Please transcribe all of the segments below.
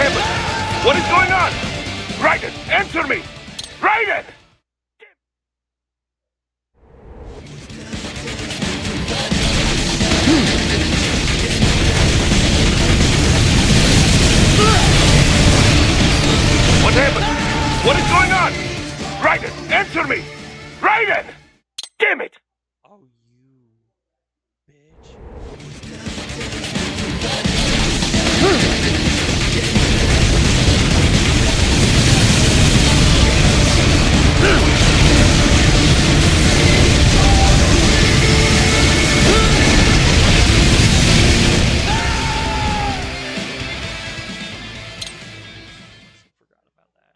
happened? What is going on? Raiden, answer me! Raiden! What happened? What is going on? Raiden, answer me! Raiden! Damn it! Oh, you bitch. Forgot about that.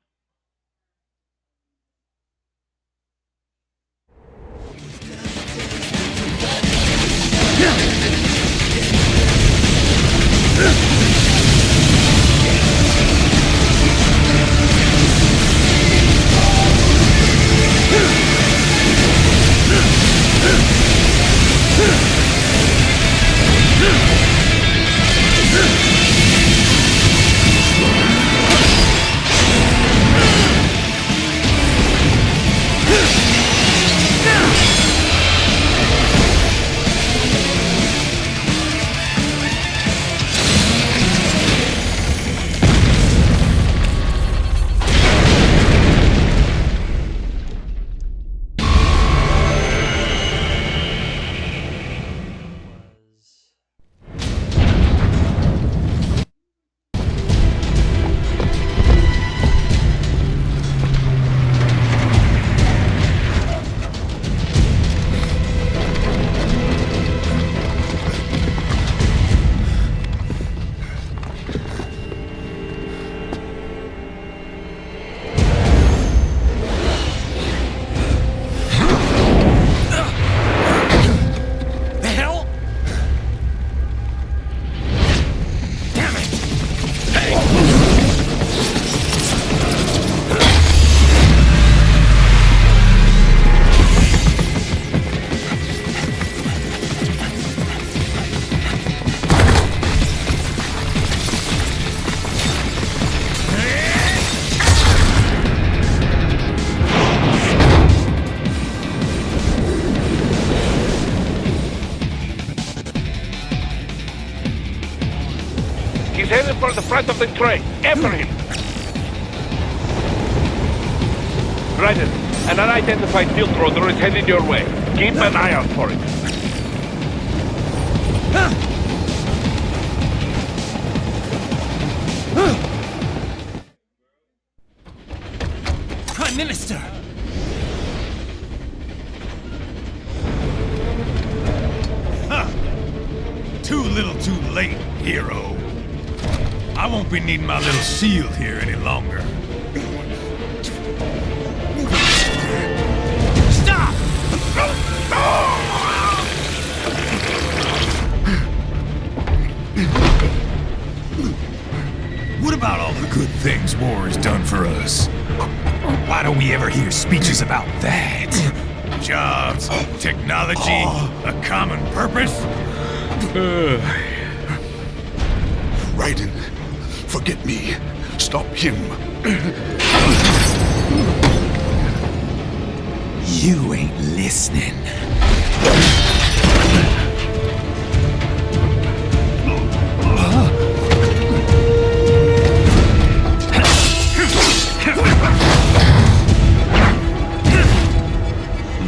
He's headed for the front of the train. After him! Raiden, an unidentified field roader is headed your way. Keep an eye out for it. Prime Minister! Huh. Too little too late, hero. I won't be needing my little shield here any longer. Stop! What about all the good things war has done for us? Why don't we ever hear speeches about that? Jobs, technology, a common purpose? Raiden, forget me. Stop him. You ain't listening.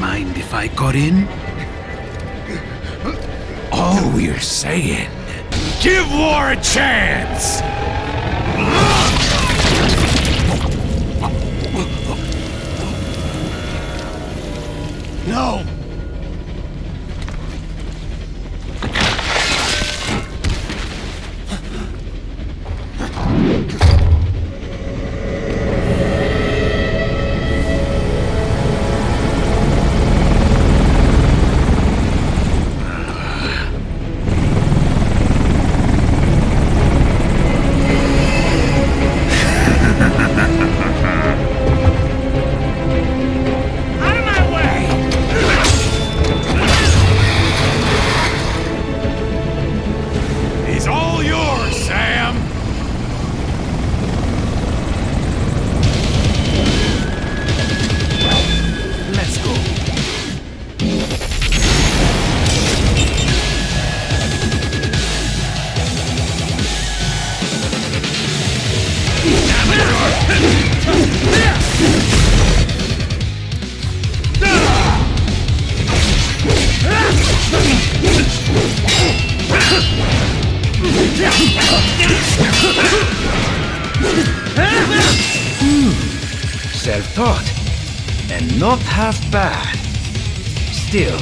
Mind if I cut in? All we're saying, give war a chance! No! Out of my way! thought. And not half bad. Still.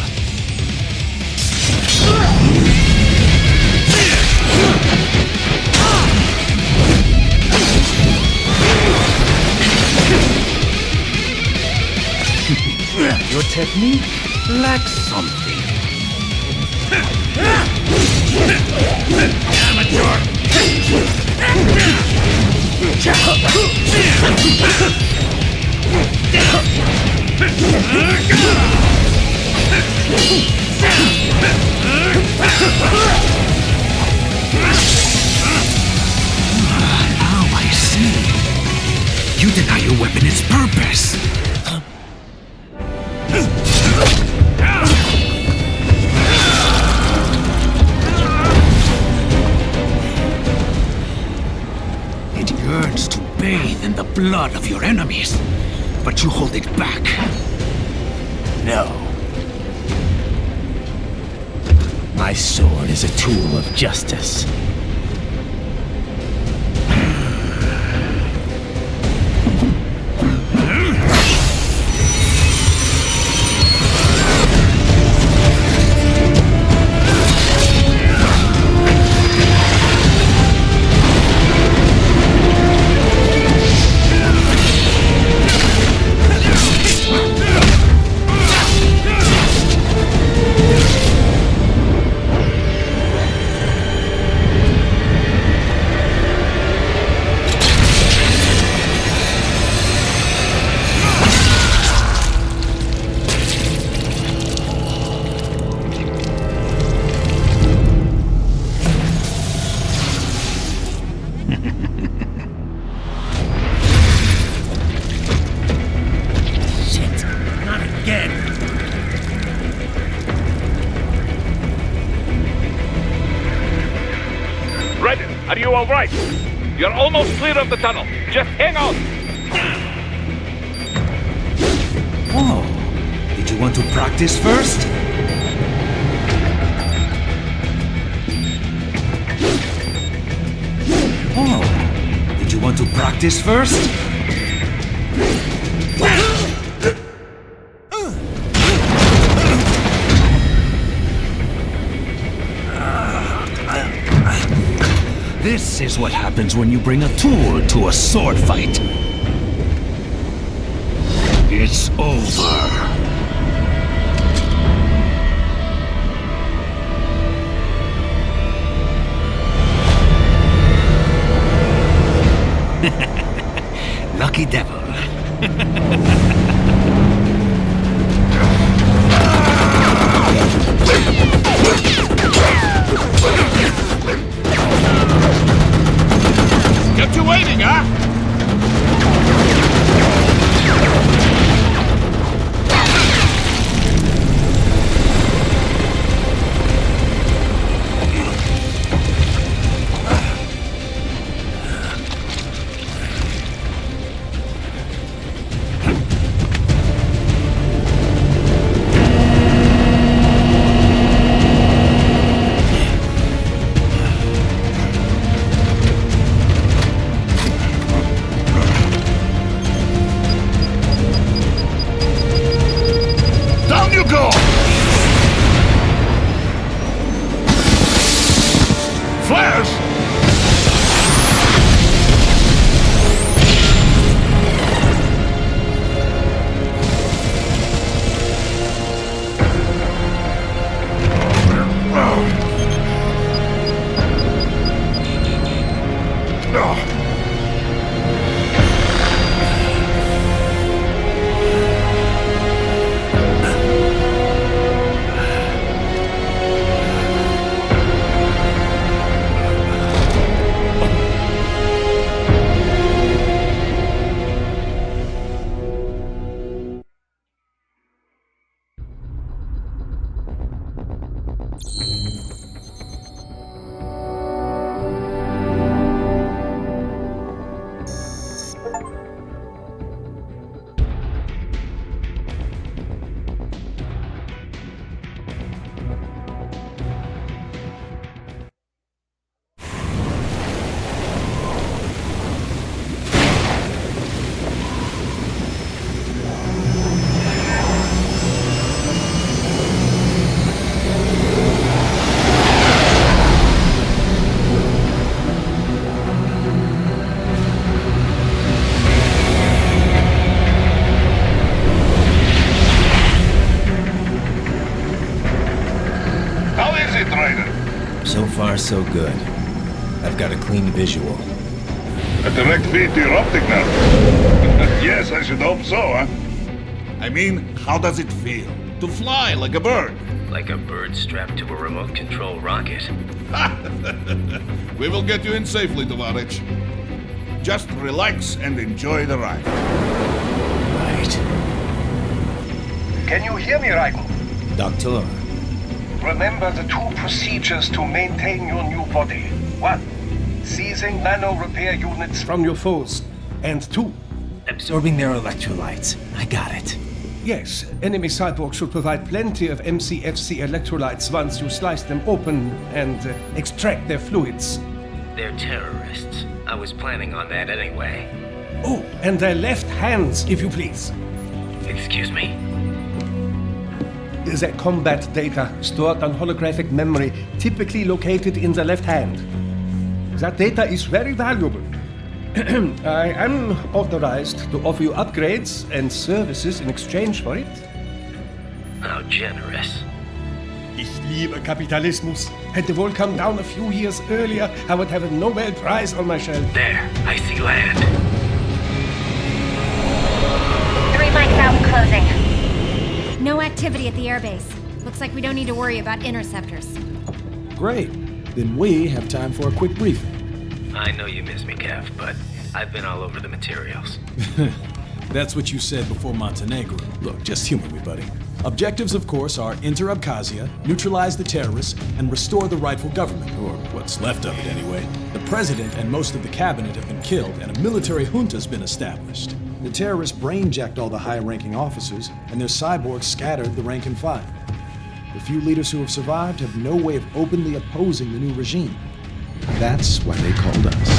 Your technique lacks something. Now I see. You deny your weapon its purpose. It yearns to bathe in the blood of your enemies, but you hold it back. No. My sword is a tool of justice. Are you all right? You're almost clear of the tunnel. Just hang on. Oh, did you want to practice first? Oh, did you want to practice first? This is what happens when you bring a tool to a sword fight. It's over. Lucky devil. Kept you waiting, huh? How is it, Raiden? So far, so good. I've got a clean visual. A direct feed to your optic nerve. Yes, I should hope so, huh? I mean, how does it feel? To fly like a bird? Like a bird strapped to a remote control rocket. We will get you in safely, Tovarich. Just relax and enjoy the ride. Right. Can you hear me, Raiden? Doctor, Remember the two procedures to maintain your new body. 1. Seizing nano repair units from your foes. And 2. absorbing their electrolytes. I got it. Yes, enemy cyborgs should provide plenty of MCFC electrolytes once you slice them open and extract their fluids. They're terrorists. I was planning on that anyway. Oh, and their left hands, if you please. Excuse me? The combat data stored on holographic memory, typically located in the left hand. That data is very valuable. I am authorized to offer you upgrades and services in exchange for it. How generous. Ich liebe Kapitalismus. Hätte wohl come down a few years earlier, I would have a Nobel Prize on my shelf. There, I see land. 3 mics out and closing. No activity at the airbase. Looks like we don't need to worry about interceptors. Great. Then we have time for a quick briefing. I know you miss me, Kev, but I've been all over the materials. That's what you said before Montenegro. Look, just humor me, buddy. Objectives, of course, are enter Abkhazia, neutralize the terrorists, and restore the rightful government, or what's left of it anyway. The president and most of the cabinet have been killed, and a military junta's been established. The terrorists brainjacked all the high-ranking officers, and their cyborgs scattered the rank and file. The few leaders who have survived have no way of openly opposing the new regime. That's why they called us.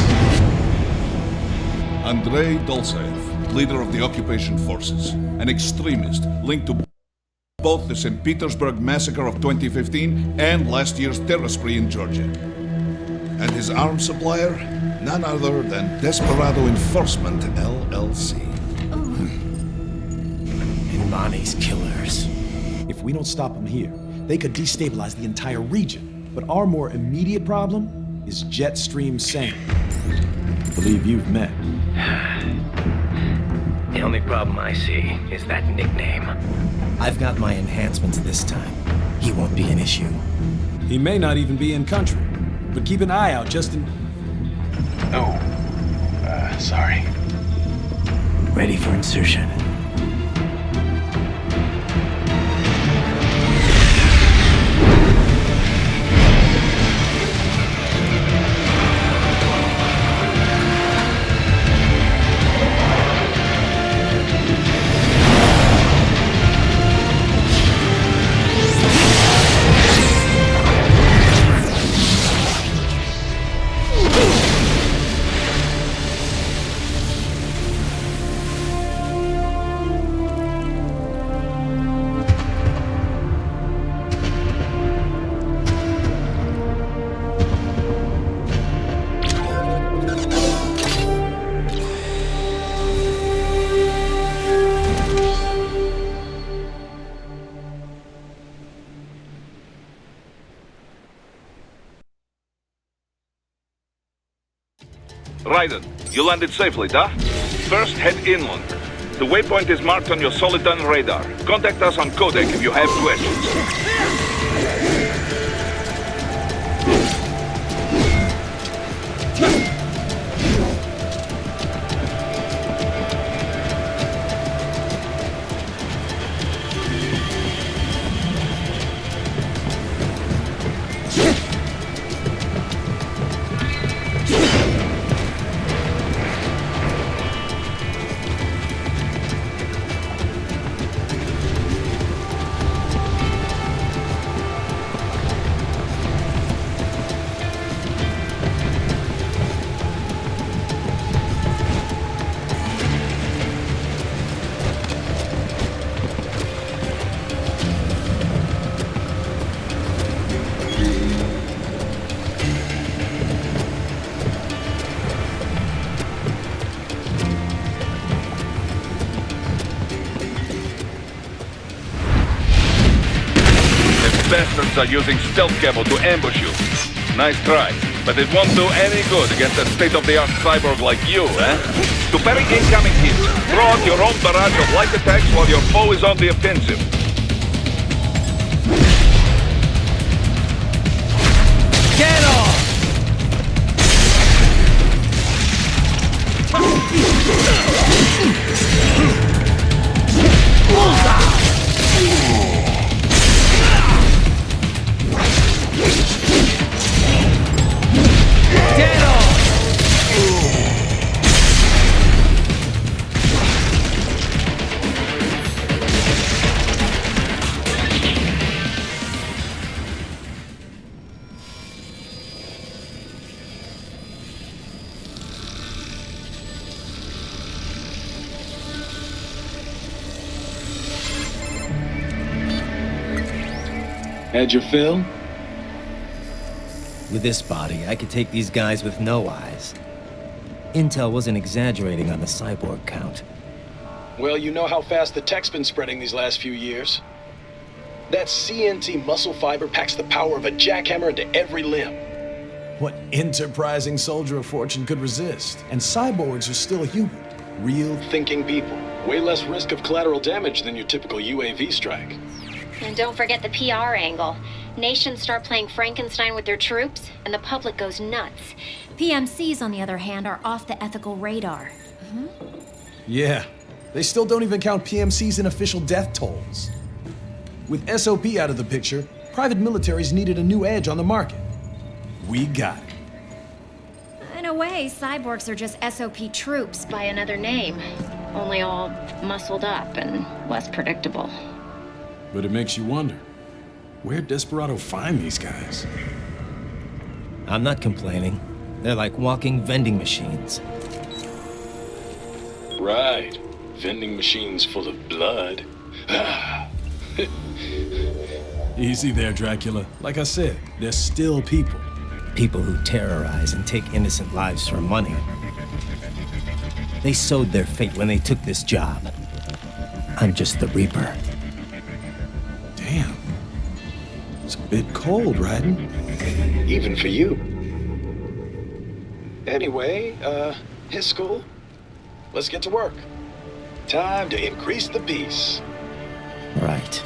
Andrei Dolzaev, leader of the occupation forces, an extremist linked to both the St. Petersburg massacre of 2015 and last year's terror spree in Georgia. And his arms supplier, none other than Desperado Enforcement, LLC. And Bonnie's killers. If we don't stop them here, they could destabilize the entire region. But our more immediate problem is Jetstream Sam. I believe you've met. The only problem I see is that nickname. I've got my enhancements this time. He won't be an issue. He may not even be in country, but keep an eye out just in... Oh, sorry. Ready for insertion. Raiden, you landed safely, da? First, head inland. The waypoint is marked on your Soliton radar. Contact us on codec if you have questions. Terrorists are using stealth cable to ambush you. Nice try, but it won't do any good against a state-of-the-art cyborg like you, eh? To parry incoming hits, throw out your own barrage of light attacks while your foe is on the offensive. Get off! Get off! Had your fill? With this body, I could take these guys with no eyes. Intel wasn't exaggerating on the cyborg count. Well, you know how fast the tech's been spreading these last few years. That CNT muscle fiber packs the power of a jackhammer into every limb. What enterprising soldier of fortune could resist? And cyborgs are still human. Real Thinking people. Way less risk of collateral damage than your typical UAV strike. And don't forget the PR angle. Nations start playing Frankenstein with their troops, and the public goes nuts. PMCs, on the other hand, are off the ethical radar. Yeah, they still don't even count PMCs in official death tolls. With SOP out of the picture, private militaries needed a new edge on the market. We got it. In a way, cyborgs are just SOP troops by another name. Only all muscled up and less predictable. But it makes you wonder, where'd Desperado find these guys? I'm not complaining. They're like walking vending machines. Right. Vending machines full of blood. Easy there, Dracula. Like I said, they're still people. People who terrorize and take innocent lives for money. They sowed their fate when they took this job. I'm just the Reaper. Damn. It's a bit cold, Raiden. Even for you. Anyway, his school. Let's get to work. Time to increase the peace. Right.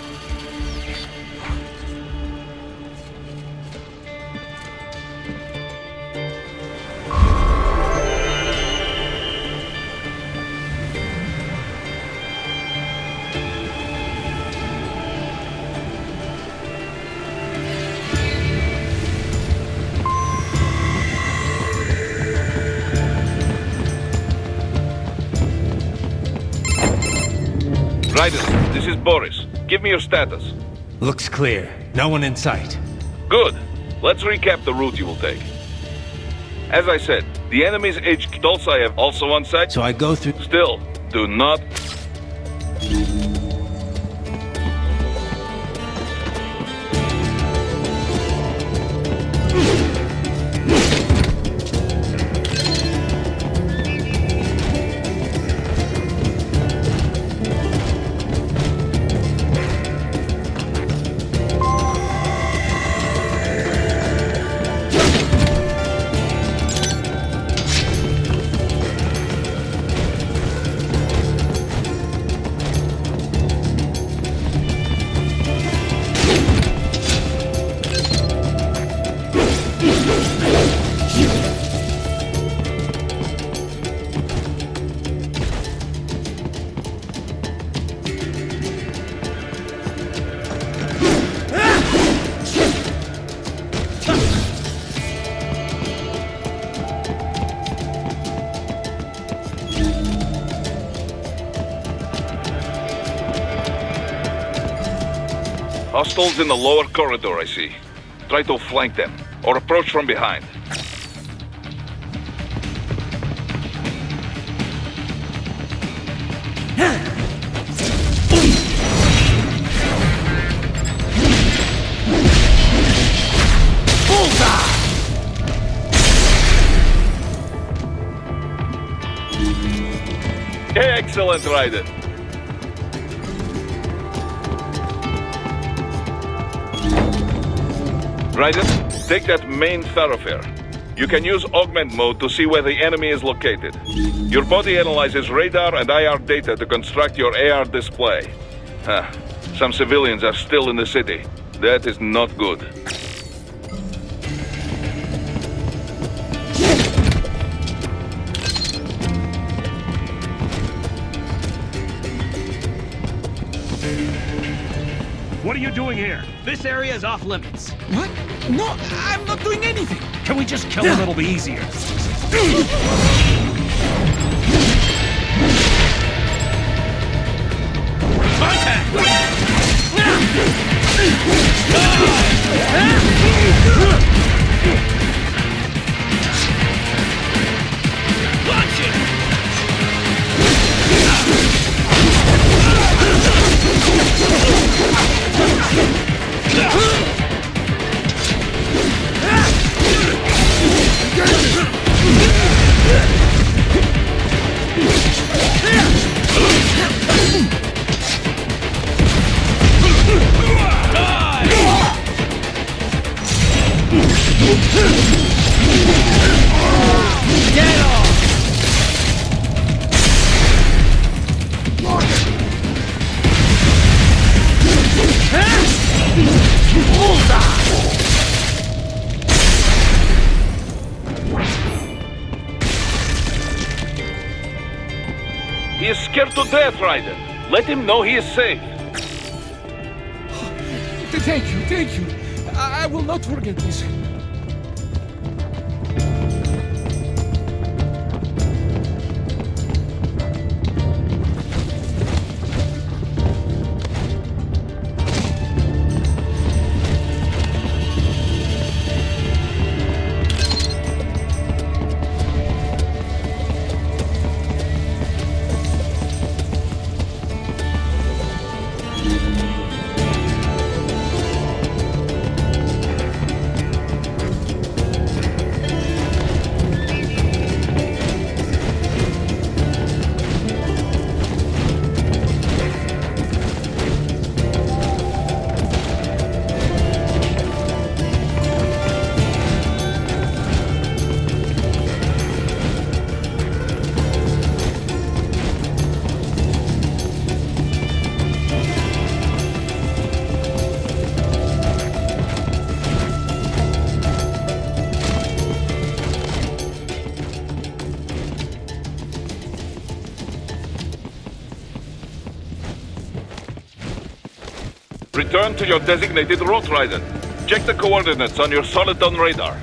Raiden, this is Boris. Give me your status. Looks clear. No one in sight. Good. Let's recap the route you will take. As I said, the enemy's HQ Dolsaev also on site. So I go through... Still, do not... Hostiles in the lower corridor, I see. Try to flank them, or approach from behind. Excellent, Raiden. Ryder, take that main thoroughfare. You can use augment mode to see where the enemy is located. Your body analyzes radar and IR data to construct your AR display. Some civilians are still in the city. That is not good. What are you doing here? This area is off limits. What? No, I'm not doing anything. Can we just kill him? It'll be easier. Watch it! Get off! He is scared to death, Ryder. Let him know he is safe. Thank you. I will not forget this. Return to your designated route, Ryder. Check the coordinates on your Soliton radar.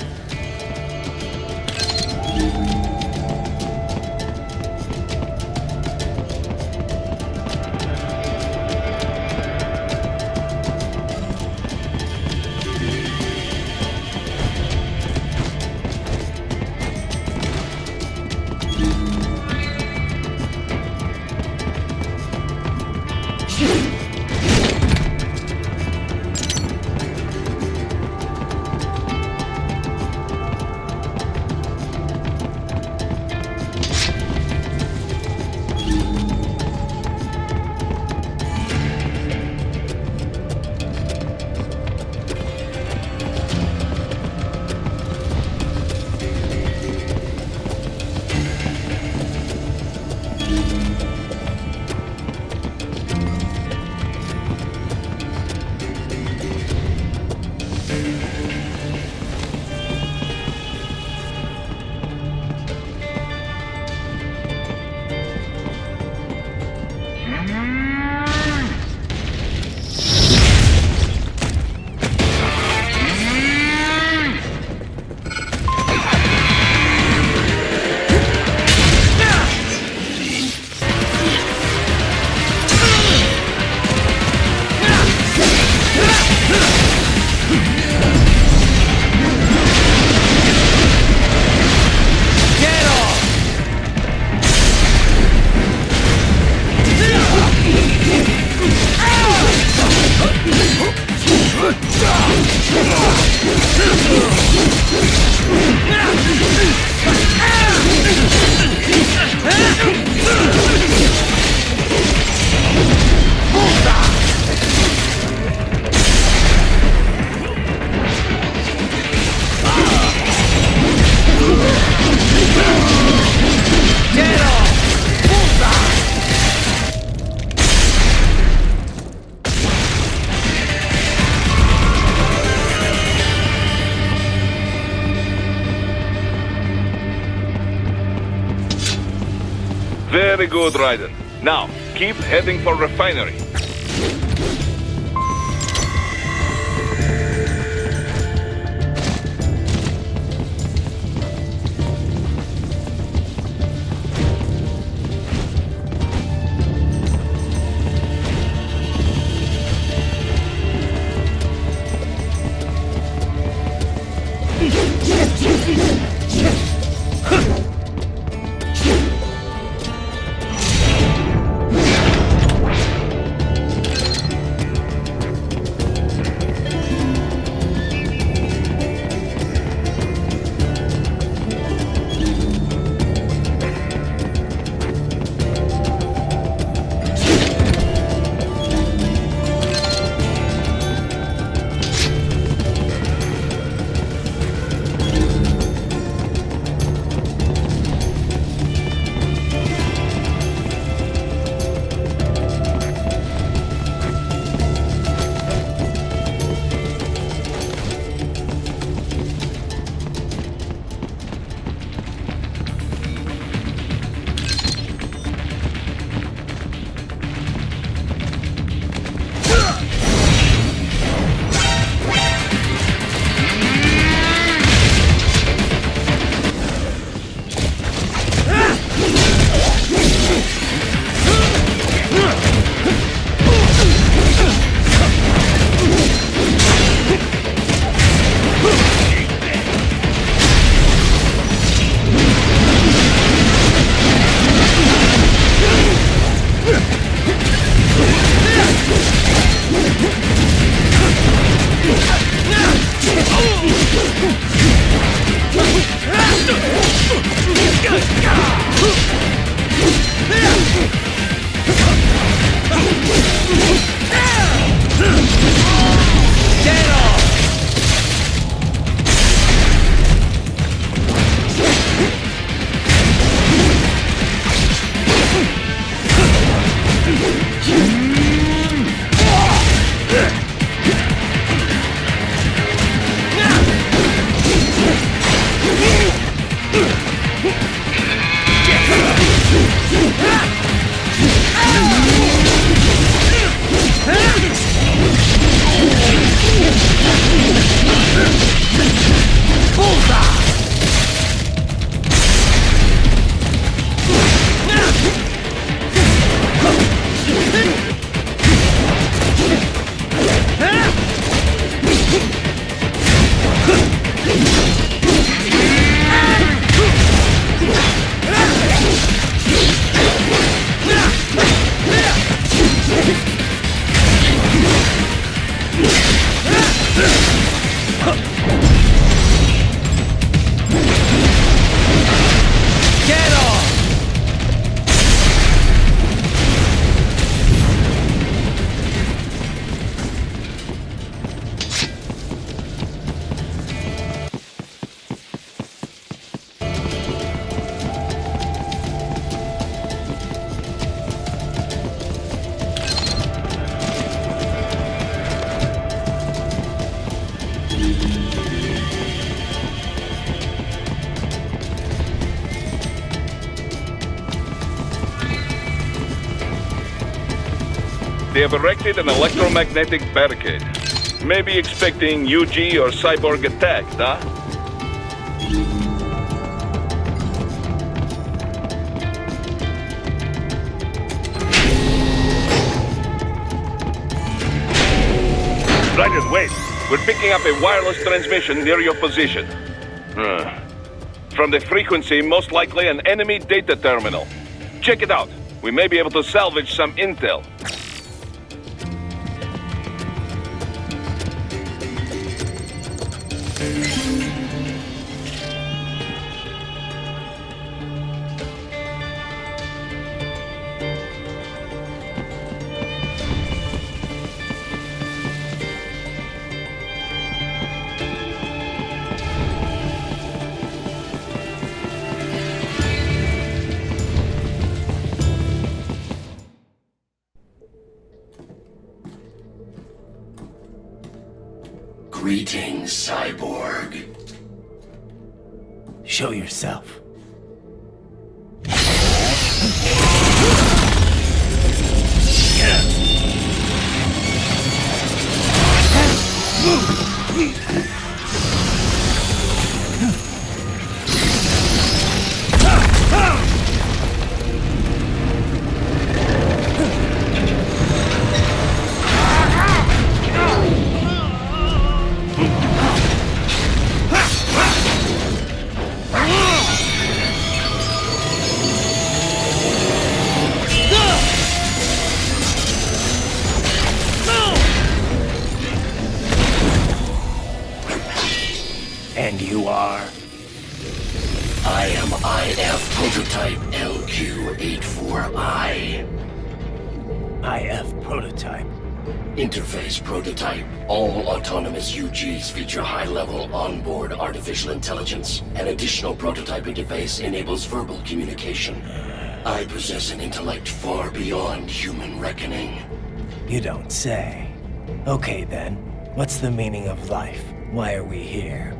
Very good, Raiden. Now, keep heading for refinery. They have erected an electromagnetic barricade. Maybe expecting UG or cyborg attack, huh? Raiden, wait! We're picking up a wireless transmission near your position. From the frequency, most likely an enemy data terminal. Check it out. We may be able to salvage some intel. Greetings, cyborg. Show yourself. And you are? I am IF Prototype LQ84I. IF Prototype. Interface Prototype. All autonomous UGs feature high-level onboard artificial intelligence. An additional prototype interface enables verbal communication. I possess an intellect far beyond human reckoning. You don't say. Okay then, what's the meaning of life? Why are we here?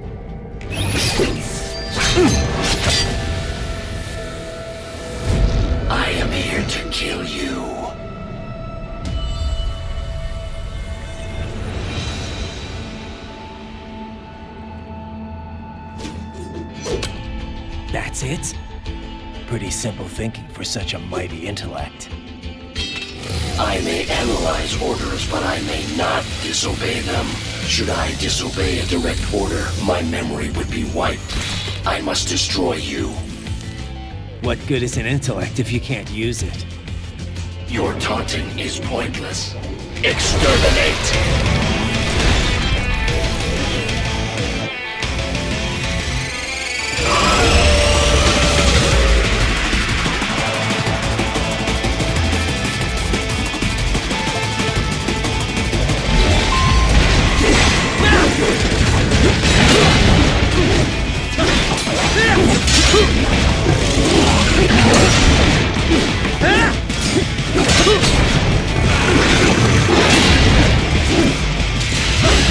I am here to kill you. That's it? Pretty simple thinking for such a mighty intellect. I may analyze orders, but I may not disobey them. Should I disobey a direct order, my memory would be wiped. I must destroy you. What good is an intellect if you can't use it? Your taunting is pointless. Exterminate!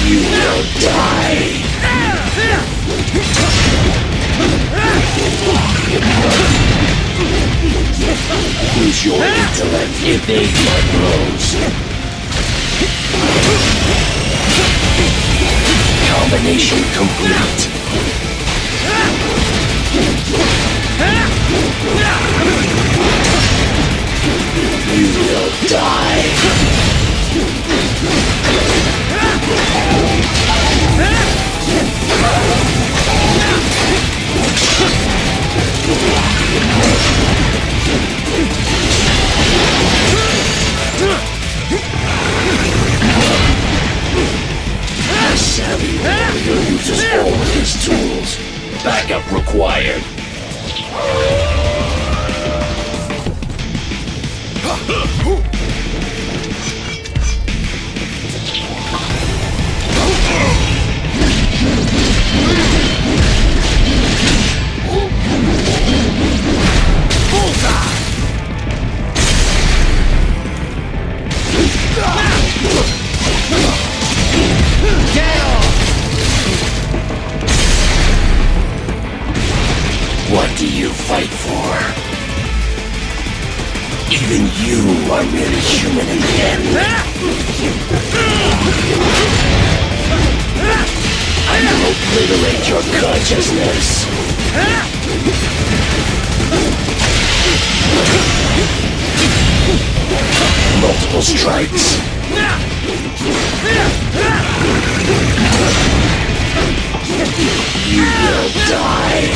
You will die! Use your intellect, evade my blows. Combination complete. You will die. A savvy warrior uses all of his tools. Backup required. What do you fight for? Even you are merely human in the end. I will obliterate your consciousness. Multiple strikes. You will die.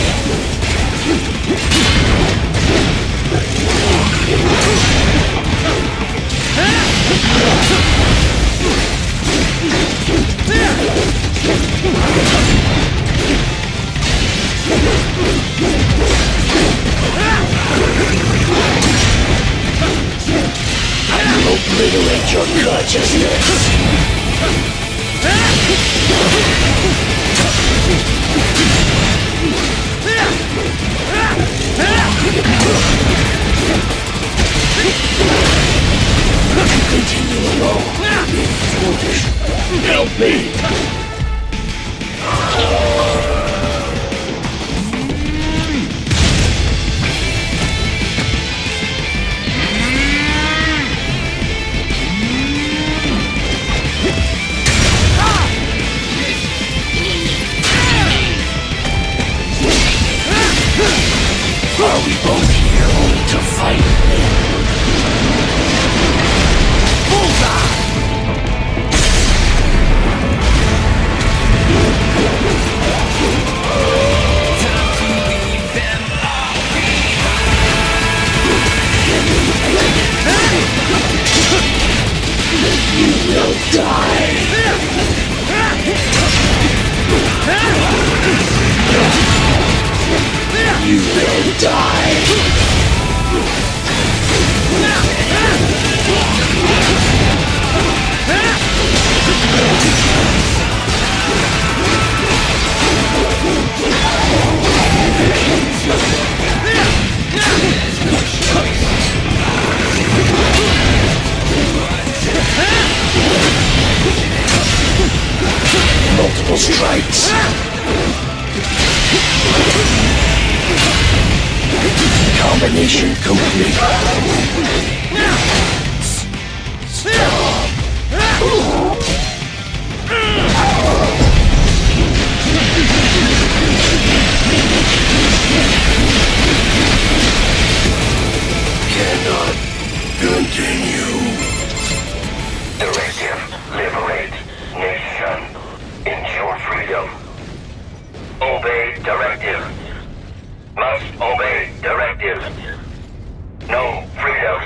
I will obliterate your consciousness. Continue alone. Foolish. Help me. Combination complete. Cannot continue. Directive. Liberate. Nation. Ensure freedom. Obey directive. Must obey directive. No freedom.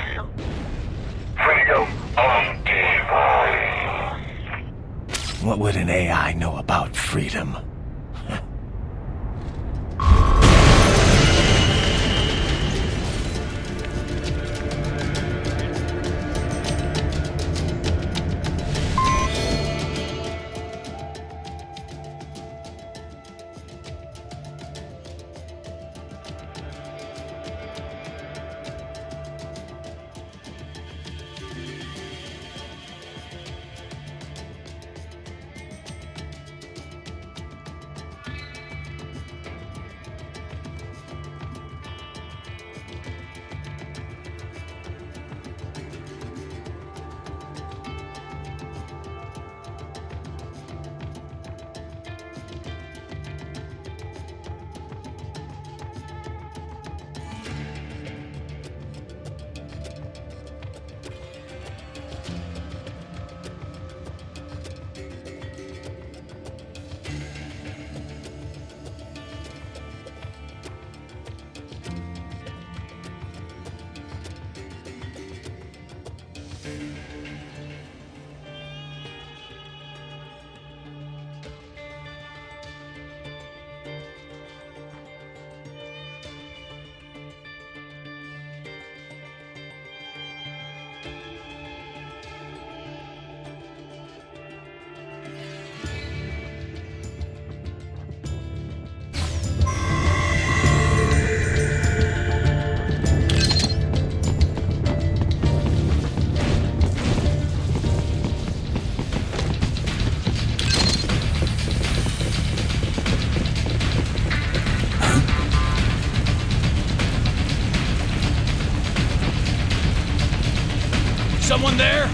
Freedom on device. What would an AI know about freedom? Someone there?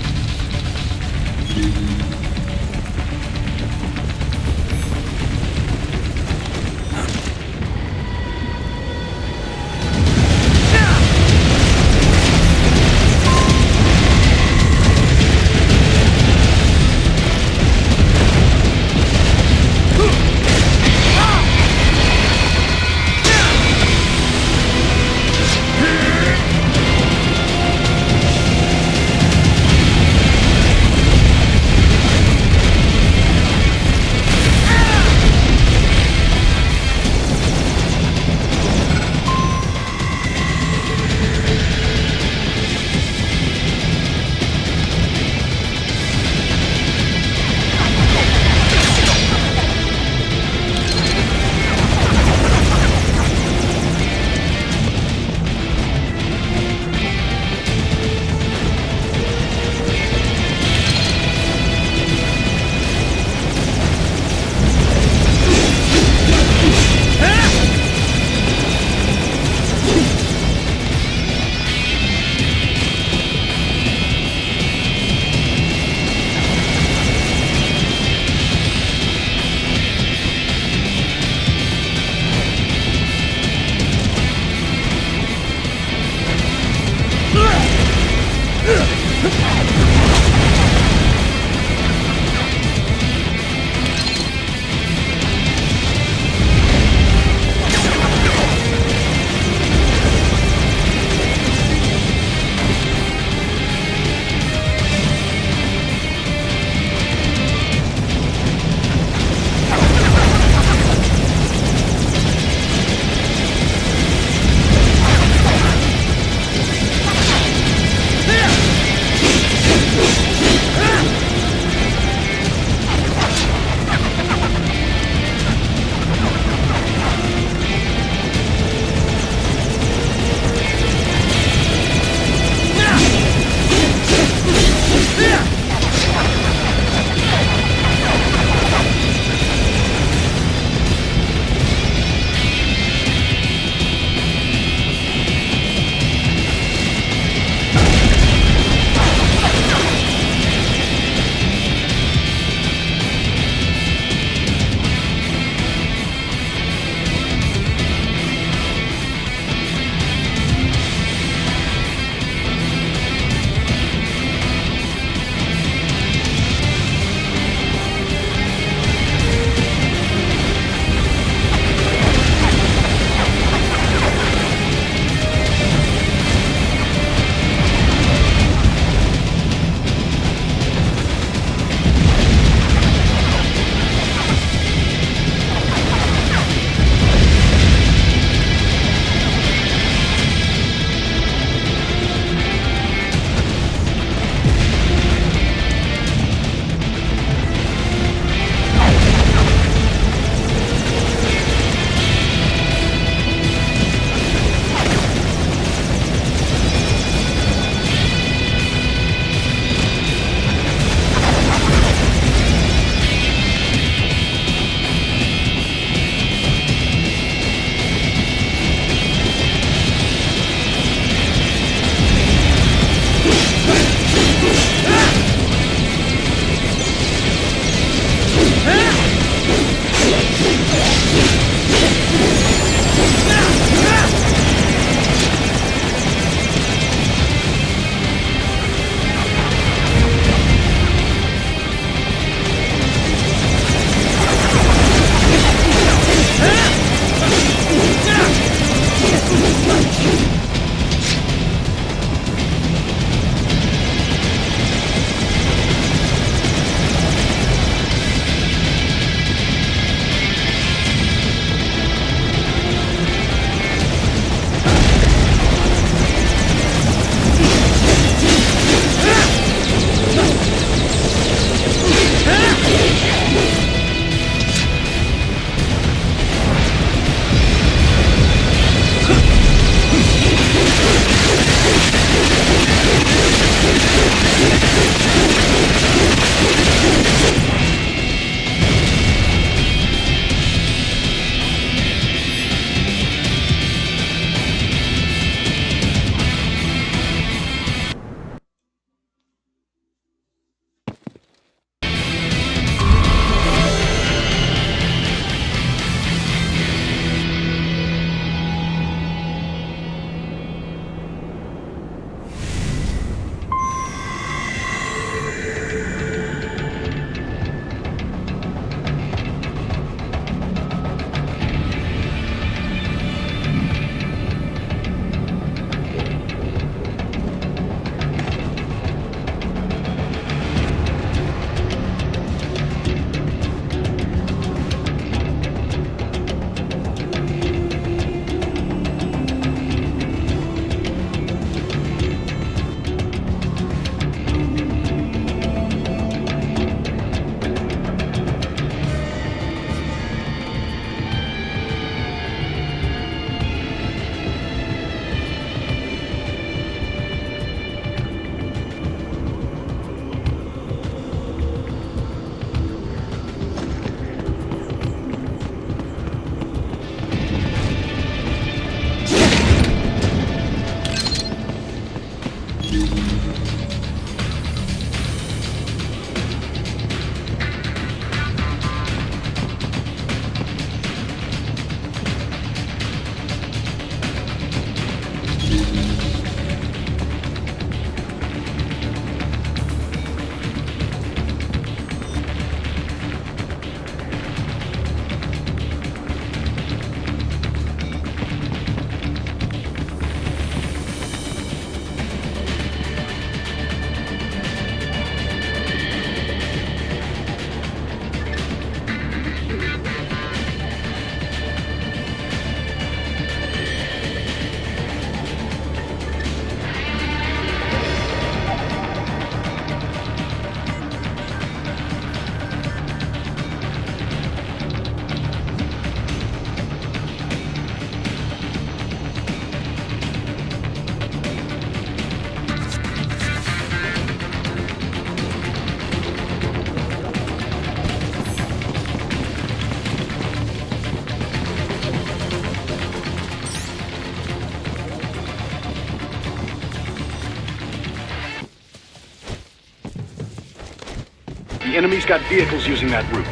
The enemy's got vehicles using that route.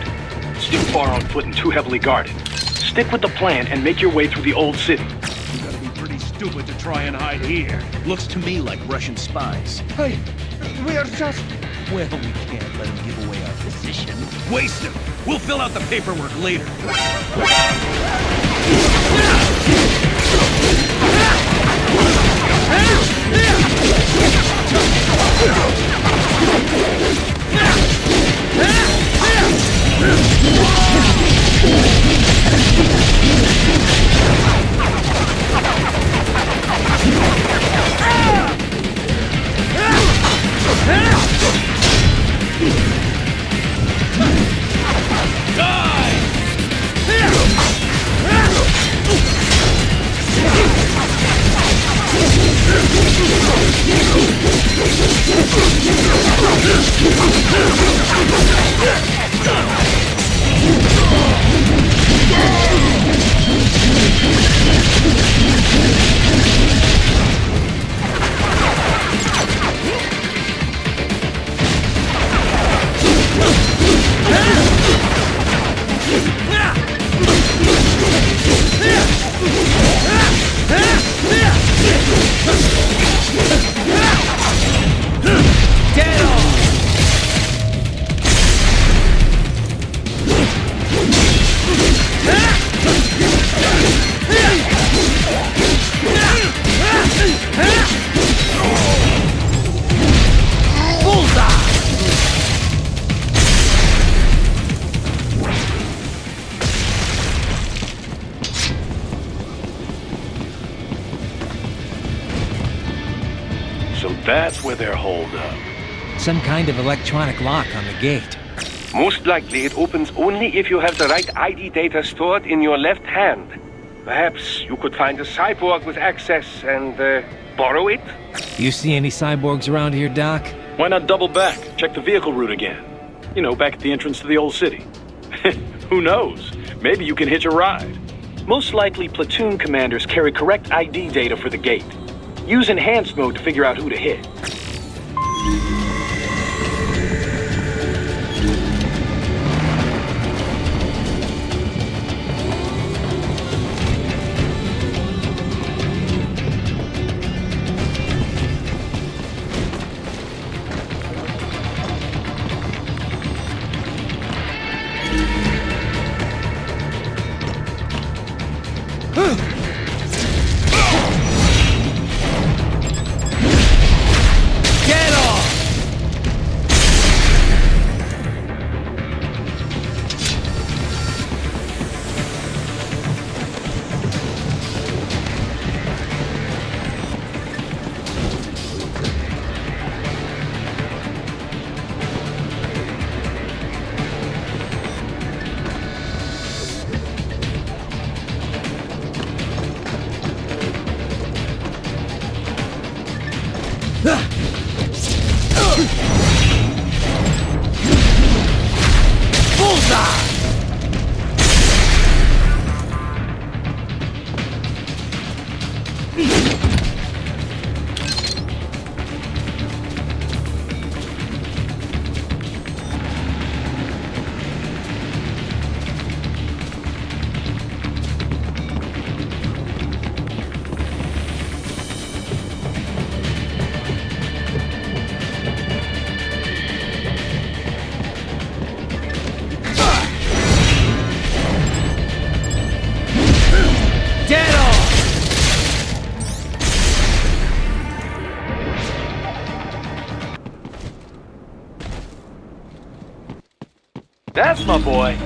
It's too far on foot and too heavily guarded. Stick with the plan and make your way through the old city. You gotta be pretty stupid to try and hide here. Looks to me like Russian spies. Hey, we are just... Well, we can't let him give away our position. Waste him! We'll fill out the paperwork later. That's where they're holed up. Some kind of electronic lock on the gate. Most likely it opens only if you have the right ID data stored in your left hand. Perhaps you could find a cyborg with access and borrow it? You see any cyborgs around here, Doc? Why not double back? Check the vehicle route again. You know, back at the entrance to the old city. Who knows? Maybe you can hitch a ride. Most likely platoon commanders carry correct ID data for the gate. Use enhanced mode to figure out who to hit. That's my boy.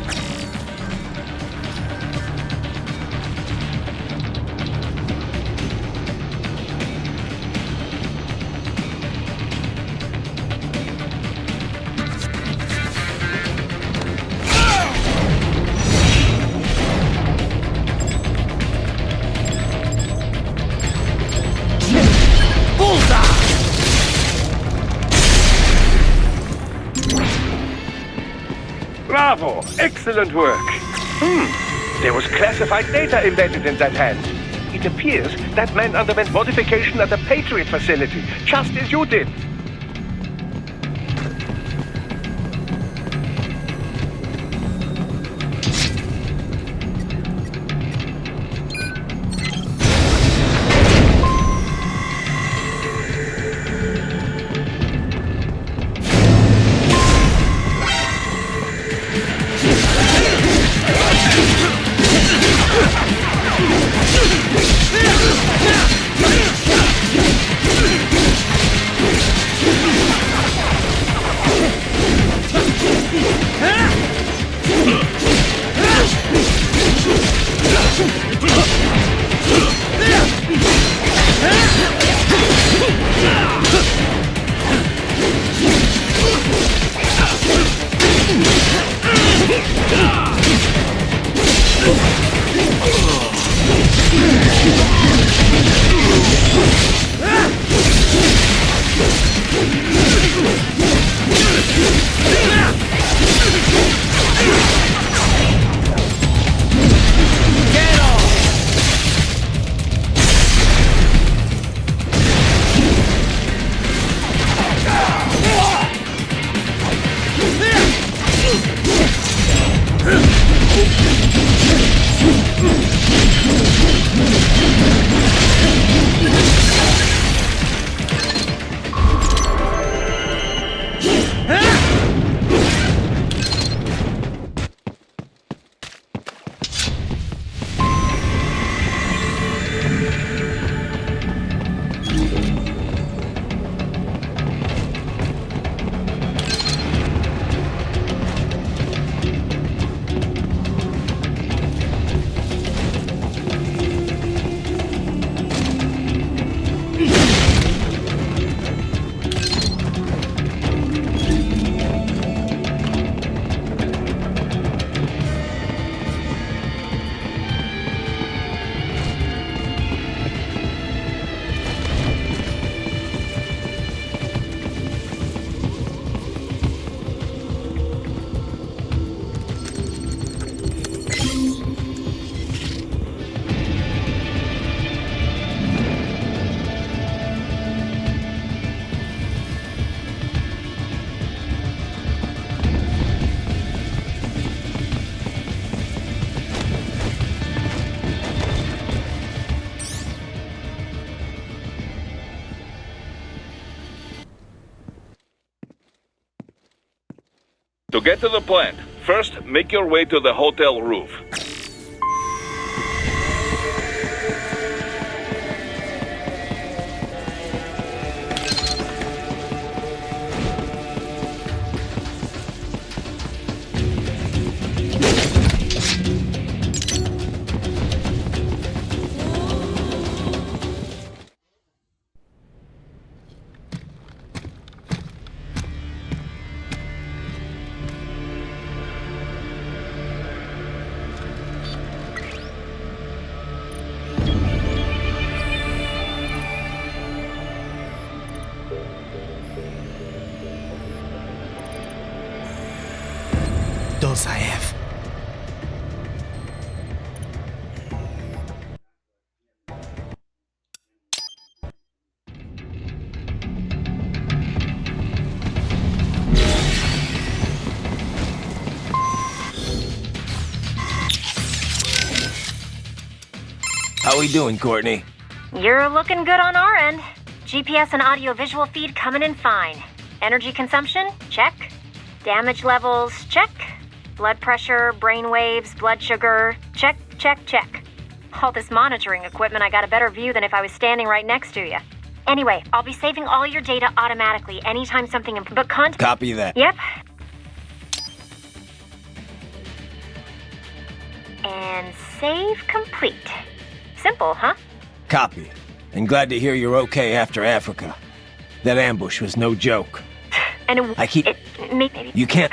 Bravo! Excellent work. There was classified data embedded in that hand. It appears that man underwent modification at the Patriot facility, just as you did. To get to the plant, first make your way to the hotel roof. Those I have. How we doing, Courtney? You're looking good on our end. GPS and audio-visual feed coming in fine. Energy consumption? Check. Damage levels? Check. Blood pressure, brain waves, blood sugar? Check, check, check. All this monitoring equipment, I got a better view than if I was standing right next to you. Anyway, I'll be saving all your data automatically anytime something but Copy that. Yep. And save complete. Simple, huh? Copy. And glad to hear you're okay after Africa. That ambush was no joke. And I keep... maybe... You can't...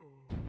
Oh.